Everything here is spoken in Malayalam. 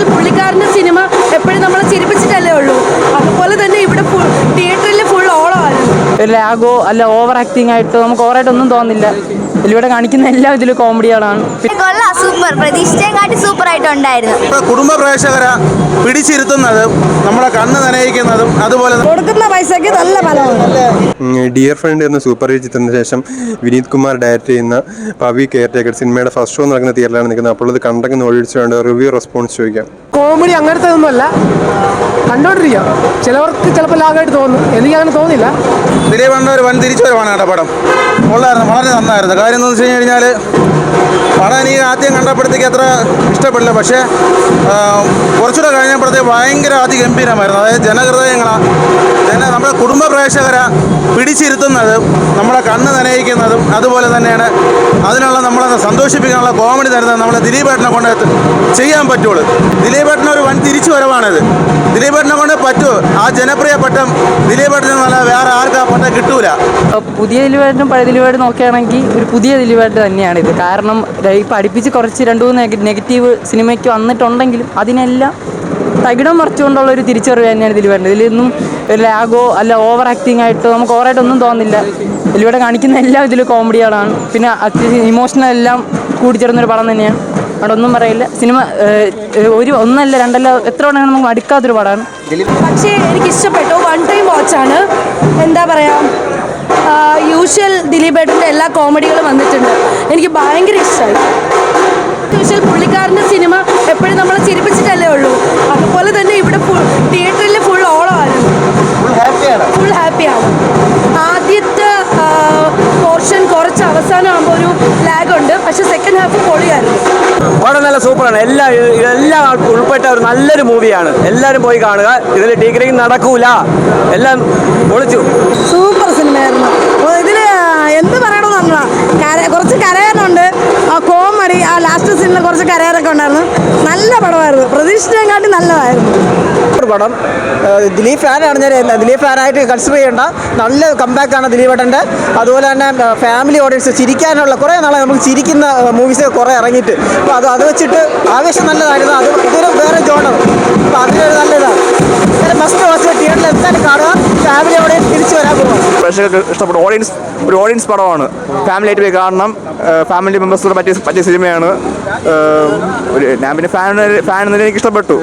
വെച്ചാൽ പുള്ളിക്കാരൻ്റെ സിനിമ എപ്പോഴും നമ്മളെ ചിരിപ്പിച്ചിട്ടല്ലേ ഉള്ളൂ. അതുപോലെ തന്നെ ഇവിടെ തിയേറ്ററിൽ ഫുൾ ഓളമായിരുന്നു. ലാഗോ അല്ല ഓവർ ആക്ടിങ് ആയിട്ട് നമുക്ക് ഓവറായിട്ടൊന്നും തോന്നില്ല. ഇവിടെ കാണിക്കുന്ന എല്ലാ ഇതിലും കോമഡികളാണ്. സൂപ്പർ, പ്രതീക്ഷിച്ചേക്കാട്ടി സൂപ്പർ ആയിട്ടുണ്ടായിരുന്നു. കുടുംബ പ്രേക്ഷകരെ പിടിച്ചിരുത്തുന്നതും നമ്മളെ കണ്ണ് നനയിക്കുന്നതും അതുപോലെ കൊടുക്കുന്ന പൈസക്ക് നല്ല ഫലമാണ്. ഡിയർ ഫ്രണ്ട് എന്ന സൂപ്പർ ഹിറ്റ് ചിത്രത്തിന് ശേഷം വിനീത് കുമാർ ഡയറക്റ്റ് ചെയ്യുന്ന പവി കെയർടേക്കർ സിനിമയുടെ ഫസ്റ്റ് ഷോ നടക്കുന്ന തിയേറ്ററിലാണ് നിൽക്കുന്നത്. അപ്പോൾ ഇത് കണ്ടൊക്കെ ഓടിച്ചുകൊണ്ട് റിവ്യൂ റെസ്പോൺസ് ചോദിക്കാം. കോമഡി അങ്ങനത്തെ ഒന്നുമല്ല, കണ്ടോണ്ടിരിക്കാം. ചിലവർക്ക് ചിലപ്പോൾ ലാഗായിട്ട് തോന്നും, എനിക്ക് അങ്ങനെ തോന്നില്ല. ദിലീപ് ഒരു വൻ തിരിച്ചുവരവാണ് കേട്ടോ. പടം ഉള്ളായിരുന്നു, വളരെ നന്നായിരുന്നു. കാര്യം എന്ന് വെച്ച് കഴിഞ്ഞാൽ പടം എനിക്ക് ആദ്യം കണ്ടപ്പോഴത്തേക്ക് അത്ര ഇഷ്ടപ്പെടില്ല, പക്ഷേ കുറച്ചുകൂടെ കഴിഞ്ഞപ്പോഴത്തേക്ക് ഭയങ്കര അതിഗംഭീരമായിരുന്നു. അതായത് ജനഹൃദയങ്ങളാണ് നമ്മുടെ കുടുംബ പ്രേക്ഷകരെ പിടിച്ചിരുത്തുന്നതും നമ്മളെ കണ്ണ് നനയിക്കുന്നതും അതുപോലെ തന്നെയാണ് അതിനുള്ള നമ്മളെ സന്തോഷിപ്പിക്കാനുള്ള കോമഡി തരുന്നത് നമ്മളെ ദിലീപേട്ടനെ കൊണ്ട് ചെയ്യാൻ പറ്റുള്ളൂ. ദിലീപേട്ടന് ഒരു വൻ തിരിച്ചുവരവാണിത്. ദിലീപേട്ടനെ കൊണ്ട് പറ്റുമോ? ആ ജനപ്രിയ പട്ടം ദിലീപേട്ടന് നല്ല വേറെ ആർക്കാ പട്ടം കിട്ടൂല. പുതിയ ദിലീപേട്ടനും പഴയ ദിലീപേട്ടനും നോക്കുകയാണെങ്കിൽ ഒരു പുതിയ ദിലീപേട്ടൻ തന്നെയാണിത്. കാരണം ഇപ്പം അടുപ്പിച്ച് കുറച്ച് 2-3 നെഗറ്റീവ് സിനിമയ്ക്ക് വന്നിട്ടുണ്ടെങ്കിലും അതിനെല്ലാം തകിടം മറിച്ചുകൊണ്ടുള്ള ഒരു തിരിച്ചറിവ് തന്നെയാണ് ദിലീപേട്ടൻ. ഇതിലൊന്നും ഒരു ലാഗോ അല്ല ഓവർ ആക്ടിങ് ആയിട്ട് നമുക്ക് ഓവറായിട്ടൊന്നും തോന്നില്ല. ഇതിലൂടെ കാണിക്കുന്ന എല്ലാ ഇതിലും കോമഡികളാണ്. പിന്നെ അത്യാവശ്യം ഇമോഷണൽ എല്ലാം കൂടിച്ചേർന്നൊരു പടം തന്നെയാണ്. അവിടെ ഒന്നും പറയില്ല. സിനിമ ഒന്നല്ല രണ്ടല്ല എത്ര വേണമെങ്കിലും നമുക്ക് അടുക്കാത്തൊരു പടമാണ്. പക്ഷേ എനിക്കിഷ്ടപ്പെട്ടു. One time വാച്ചാണ്. എന്താ പറയുക, യൂഷ്വൽ ദിലീപേട്ടൻ്റെ എല്ലാ കോമഡികളും വന്നിട്ടുണ്ട്. എനിക്ക് ഭയങ്കര ഇഷ്ടമായി. യൂഷ്വൽ പുള്ളിക്കാരൻ്റെ സിനിമ എപ്പോഴും നമ്മളെ ചിരിപ്പിച്ചിട്ടല്ലേ ഉള്ളൂ. അതുപോലെ തന്നെ ഇവിടെ തിയേറ്ററിൽ ഫുൾ ഓളമായിരുന്നു. ഫുൾ ഹാപ്പിയാണ്. ആദ്യത്തെ പോർഷൻ കുറച്ച് അവസാനമാകുമ്പോൾ ഒരു ലാഗ് ഉണ്ട്, പക്ഷെ സെക്കൻഡ് ഹാഫ് പൊളിയായിരുന്നു. വളരെ നല്ല സൂപ്പറാണ്. എല്ലാം ഉൾപ്പെട്ട ഒരു നല്ലൊരു മൂവിയാണ്. എല്ലാവരും പോയി കാണുക. ഇതിൽ ടിക്കറ്റിംഗ് നടക്കൂല, എല്ലാം പൊളിച്ചു. സൂപ്പർ സിനിമയായിരുന്നു. ഇതിൽ എന്ത് പറയണമെന്നല്ല, കുറച്ച് കരയാനുണ്ട്. ആ കോമഡി, ആ ലാസ്റ്റ് സീനിൽ കുറച്ച് കരയാനൊക്കെ ഉണ്ടായിരുന്നു. നല്ല പടമായിരുന്നു. പ്രതീക്ഷിച്ചതിനെക്കാട്ടി നല്ലതായിരുന്നു പടം. ദിലീപ് ഫാനാണ് ഞാൻ. ദിലീപ് ഫാനായിട്ട് കൺസിഡർ ചെയ്യേണ്ട നല്ല കംബാക്കാണ് ദിലീപേട്ടൻ്റെ. അതുപോലെ തന്നെ ഫാമിലി ഓഡിയൻസ് ചിരിക്കാനുള്ള കുറേ നാളെ നമുക്ക് ചിരിക്കുന്ന മൂവീസ് കുറേ ഇറങ്ങിയിട്ട്, അപ്പോൾ അത് വെച്ചിട്ട് ആവേശം നല്ലതായിരുന്നു. ഇതൊരു വേറെ ജോണർ, അപ്പോൾ അതിനൊരു നല്ലതാണ്. ഫസ്റ്റ് വാച്ച് തിയേറ്ററിൽ എന്തായാലും കാണുക. ഫാമിലി ഓഡിയൻസ് തിരിച്ചു വരാൻ പോകും. പ്രേക്ഷകർക്ക് ഇഷ്ടപ്പെട്ട ഒരു ഓഡിയൻസ് പടമാണ്. ഫാമിലി ആയിട്ട് പോയി കാണണം. ഫാമിലി മെമ്പേഴ്സിനോട് പറ്റിയ സിനിമയാണ്. ഞാൻ പിന്നെ ഫാൻ എന്നതിൽ എനിക്ക് ഇഷ്ടപ്പെട്ടു.